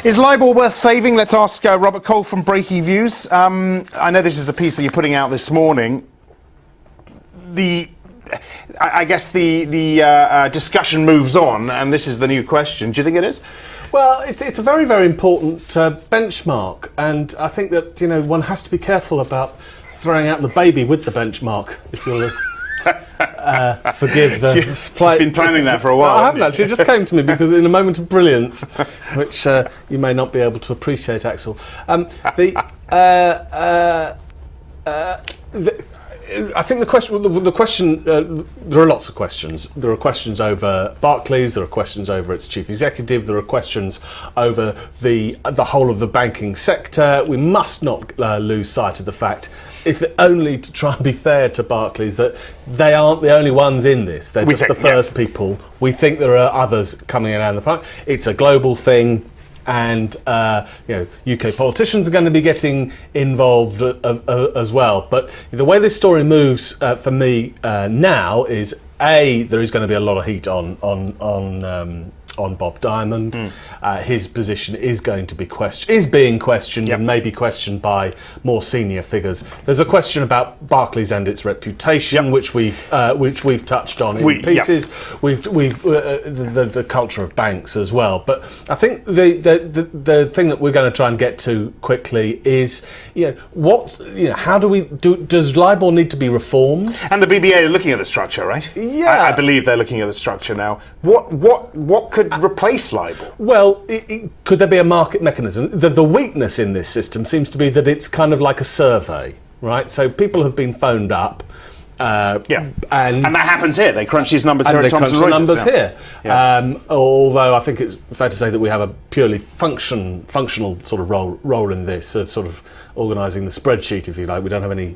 Is Libor worth saving? Let's ask Robert Cole from Breakingviews. I know this is a piece that you're putting out this morning. I guess the discussion moves on, and this is the new question. Do you think it is? Well, it's a very, very important benchmark, and I think that one has to be careful about throwing out the baby with the benchmark, if you'll forgive the You've been planning that for a while. No, I haven't actually. It just came to me because in a moment of brilliance, which you may not be able to appreciate, Axel. I think the question. There are lots of questions. There are questions over Barclays. There are questions over its chief executive. There are questions over the whole of the banking sector. We must not lose sight of the fact, if only to try and be fair to Barclays, that they aren't the only ones in this. They're just the first people. We think there are others coming around the pipe. It's a global thing. And UK politicians are going to be getting involved as well. But the way this story moves for me now is there is going to be a lot of heat on Bob Diamond. His position is going to be being questioned, and maybe questioned by more senior figures. There's a question about Barclays and its reputation, which we've touched on in pieces. We've the culture of banks as well. But I think the thing that we're going to try and get to quickly is how does Libor need to be reformed? And the BBA are looking at the structure, right? Yeah, I believe they're looking at the structure now. What could replace Libor? Well, could there be a market mechanism? The weakness in this system seems to be that it's kind of like a survey, right? So people have been phoned up. And that happens here. They crunch these numbers here at Thomson Reuters. Here. Although I think it's fair to say that we have a purely functional sort of role in this, of sort of organising the spreadsheet, if you like. We don't have any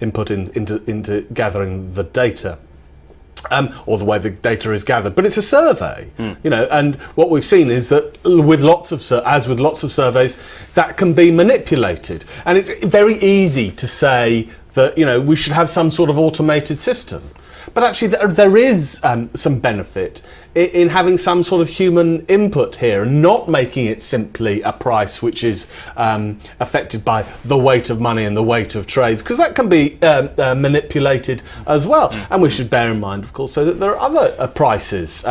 input into gathering the data. Or the way the data is gathered, but it's a survey, and what we've seen is that with lots of surveys, that can be manipulated, and it's very easy to say that we should have some sort of automated system, but actually there is some benefit in having some sort of human input here, and not making it simply a price which is affected by the weight of money and the weight of trades, because that can be manipulated as well. And we should bear in mind, of course, so that there are other prices.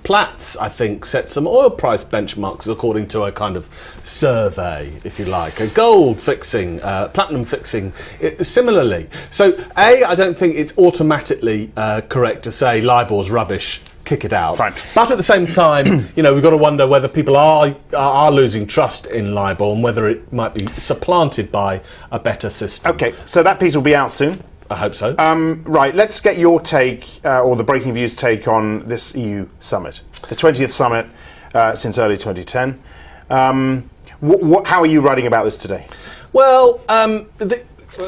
Platts, I think, set some oil price benchmarks according to a kind of survey, if you like, a gold fixing, platinum fixing, similarly. So, I don't think it's automatically correct to say Libor's rubbish, kick it out. Fine. But at the same time, we've got to wonder whether people are losing trust in Libor, and whether it might be supplanted by a better system. Okay, so that piece will be out soon. I hope so. Right, let's get your take, or the Breakingviews take, on this EU summit, the 20th summit since early 2010. How are you writing about this today? Well,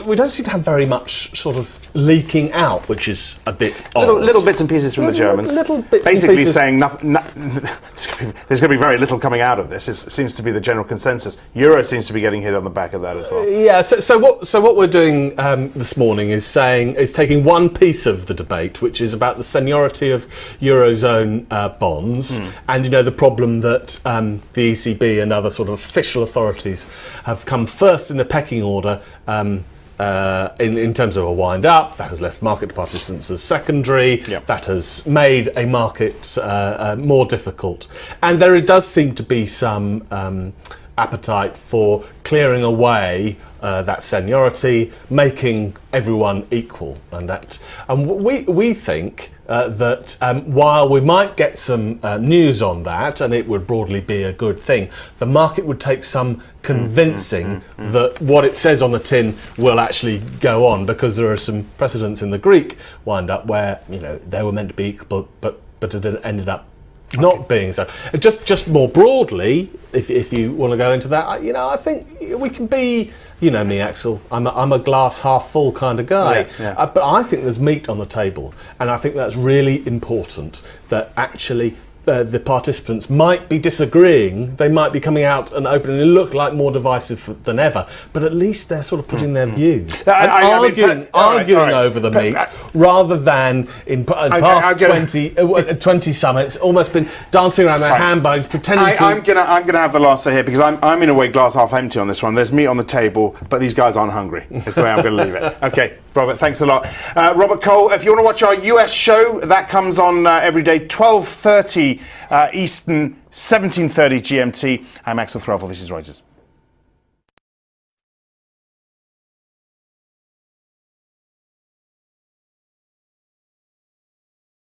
we don't seem to have very much sort of leaking out, which is a bit odd. Little bits and pieces from the Germans. Basically saying nothing, there's going to be very little coming out of this. It seems to be the general consensus. Euro seems to be getting hit on the back of that as well. Yeah, so what we're doing this morning is taking one piece of the debate, which is about the seniority of Eurozone bonds, and the problem that the ECB and other sort of official authorities have come first in the pecking order in terms of a wind-up. That has left market participants as secondary. That has made a market more difficult. And there does seem to be some appetite for clearing away that seniority, making everyone equal. And we think that while we might get some news on that, and it would broadly be a good thing, the market would take some convincing that what it says on the tin will actually go on, because there are some precedents in the Greek wind-up where they were meant to be equal, but it ended up not being so. Just more broadly, if you want to go into that, I think we can be. You know me, Axel. I'm a glass half full kind of guy. But I think there's meat on the table, and I think that's really important. That actually the participants might be disagreeing, they might be coming out and openly look like more divisive than ever, but at least they're sort of putting their views and arguing over the meat, rather than in past 20 summits, almost been dancing around their handbags, pretending to... I'm gonna have the last say here, because I'm in a way glass half empty on this one. There's meat on the table, but these guys aren't hungry. That's the way I'm going to leave it. Okay, Robert, thanks a lot. Robert Cole, if you want to watch our US show, that comes on every day, 12:30 Eastern, 17:30 GMT. I'm Axel Throvel. This is Reuters.